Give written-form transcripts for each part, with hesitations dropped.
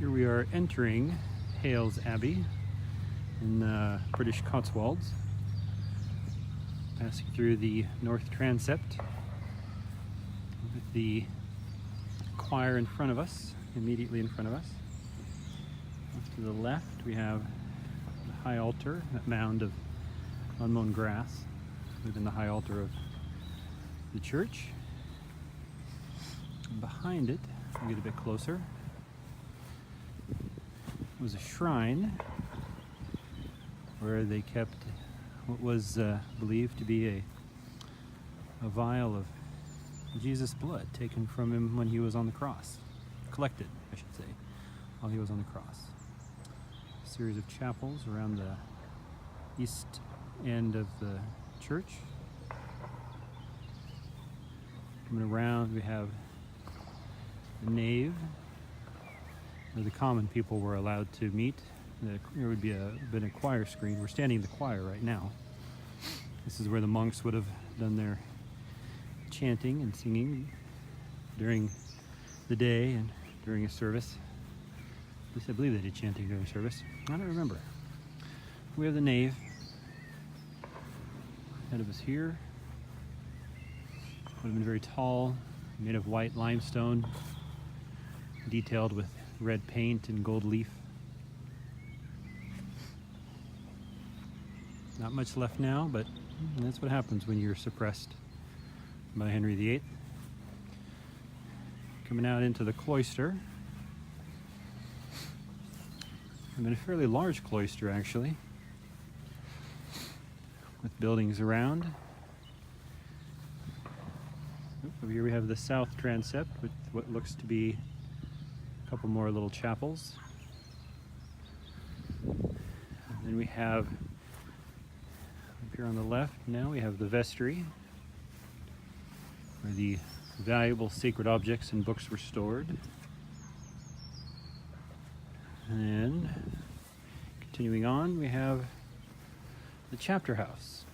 Here we are entering Hales Abbey in the British Cotswolds, passing through the north transept with the choir in front of us, immediately in front of us. Off to the left we have the high altar, that mound of unmown grass within the high altar of the church. And behind it, we get a bit closer, was a shrine where they kept what was believed to be a vial of Jesus' blood taken from him when he was on the cross. Collected, I should say, while he was on the cross. A series of chapels around the east end of the church. Coming around, we have the nave, where the common people were allowed to meet. There would been a choir screen. We're standing in the choir right now. This is where the monks would have done their chanting and singing during the day and during a service. At least I believe they did chanting during service. I don't remember. We have the nave ahead of us here. Would have been very tall, made of white limestone, detailed with red paint and gold leaf. Not much left now, but that's what happens when you're suppressed by Henry VIII. Coming out into the cloister. I mean, a fairly large cloister, actually, with buildings around. Over here we have the south transept with what looks to be a couple more little chapels. And then we have, up here on the left now, we have the vestry, where the valuable sacred objects and books were stored. And continuing on, we have the chapter house,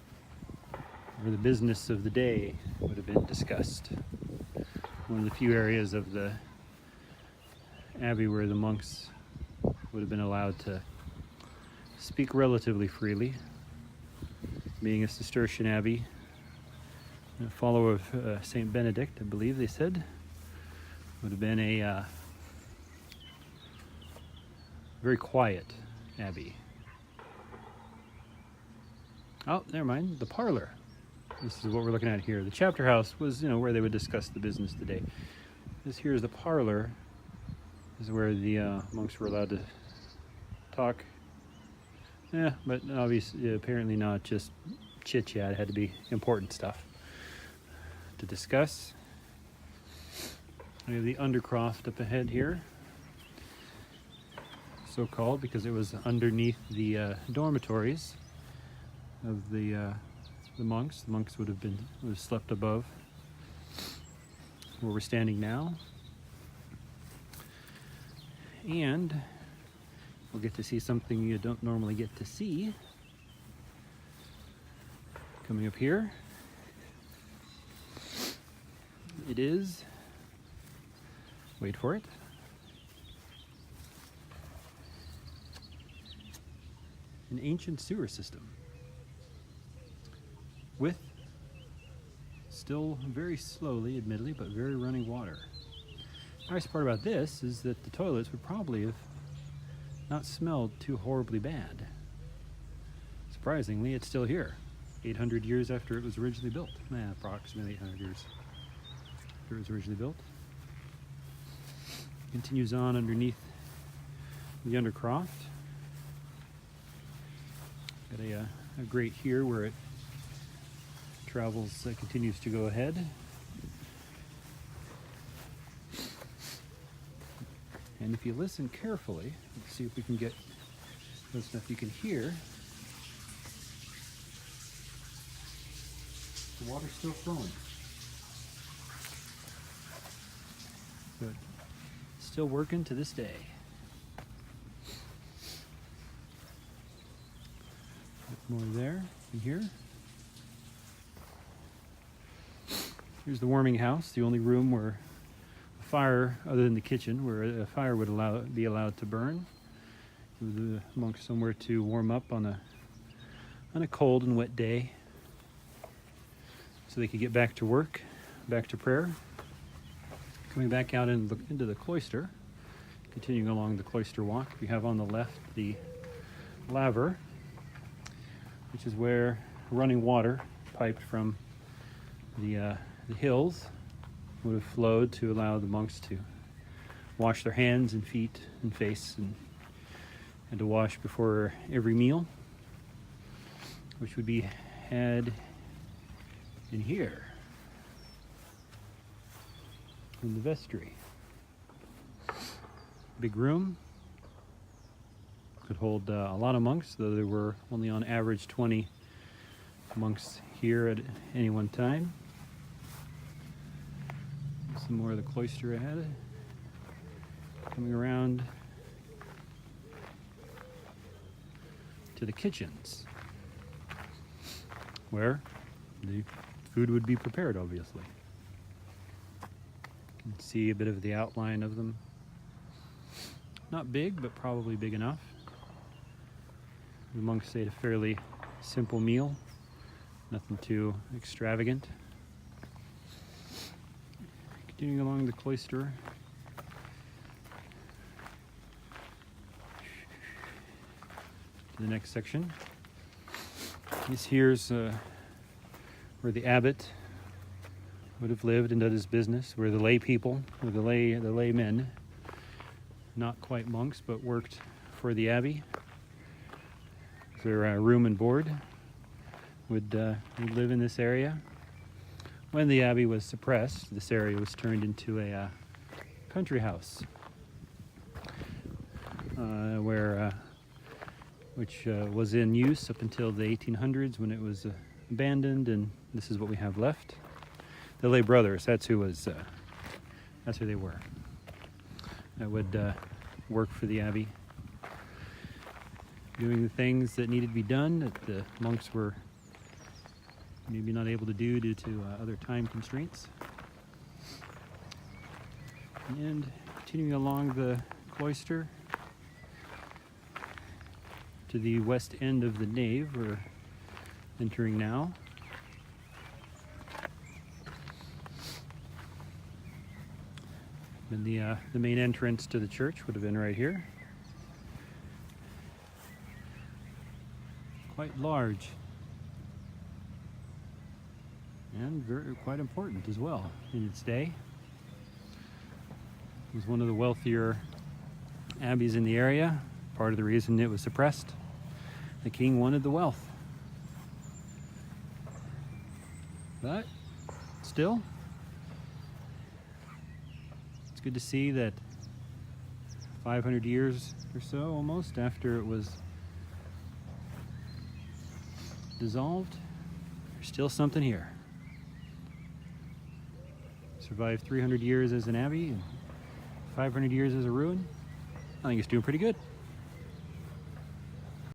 where the business of the day would have been discussed. One of the few areas of the abbey where the monks would have been allowed to speak relatively freely. Being a Cistercian abbey, a follower of Saint Benedict, I believe they said, would have been a very quiet abbey. Oh, never mind, the parlor. This is what we're looking at here. The chapter house was, where they would discuss the business of the day. This here is the parlor. This is where the monks were allowed to talk. Yeah, but obviously, apparently not just chit-chat. It had to be important stuff to discuss. We have the undercroft up ahead here. So called because it was underneath the dormitories of the monks. The monks would have slept above where we're standing now. And we'll get to see something you don't normally get to see. Coming up here, it is, wait for it, an ancient sewer system with still very slowly, admittedly, but very running water. The nice part about this is that the toilets would probably have not smelled too horribly bad. Surprisingly, it's still here, 800 years after it was originally built. Approximately 800 years after it was originally built. Continues on underneath the undercroft. Got a grate here where it travels, continues to go ahead. And if you listen carefully, let's see if we can get close enough you can hear. The water's still flowing. Good. Still working to this day. More there and here. Here's the warming house, the only room where fire other than the kitchen, where a fire would be allowed to burn. Give the monks somewhere to warm up on a cold and wet day, so they could get back to work, back to prayer. Coming back out into the cloister, continuing along the cloister walk, we have on the left the laver, which is where running water piped from the hills would have flowed to allow the monks to wash their hands and feet and face, and to wash before every meal, which would be had in here, in the vestry. Big room. Could hold a lot of monks, though there were only on average 20 monks here at any one time. Some more of the cloister ahead. Coming around to the kitchens, where the food would be prepared, obviously. You can see a bit of the outline of them. Not big, but probably big enough. The monks ate a fairly simple meal, nothing too extravagant. Continuing along the cloister, to the next section. This here's where the abbot would have lived and done his business, where the lay people, or the laymen, not quite monks, but worked for the abbey. Their room and board would live in this area. When the abbey was suppressed, this area was turned into a country house, which was in use up until the 1800s, when it was abandoned, and this is what we have left. The lay brothers, that's who they were. That would work for the abbey, doing the things that needed to be done that the monks were maybe not able to do due to other time constraints. And continuing along the cloister to the west end of the nave we're entering now. And the main entrance to the church would have been right here. Quite large. And quite important as well in its day. It was one of the wealthier abbeys in the area. Part of the reason it was suppressed. The king wanted the wealth. But still, it's good to see that 500 years or so almost after it was dissolved, there's still something here. Survived 300 years as an abbey and 500 years as a ruin. I think it's doing pretty good.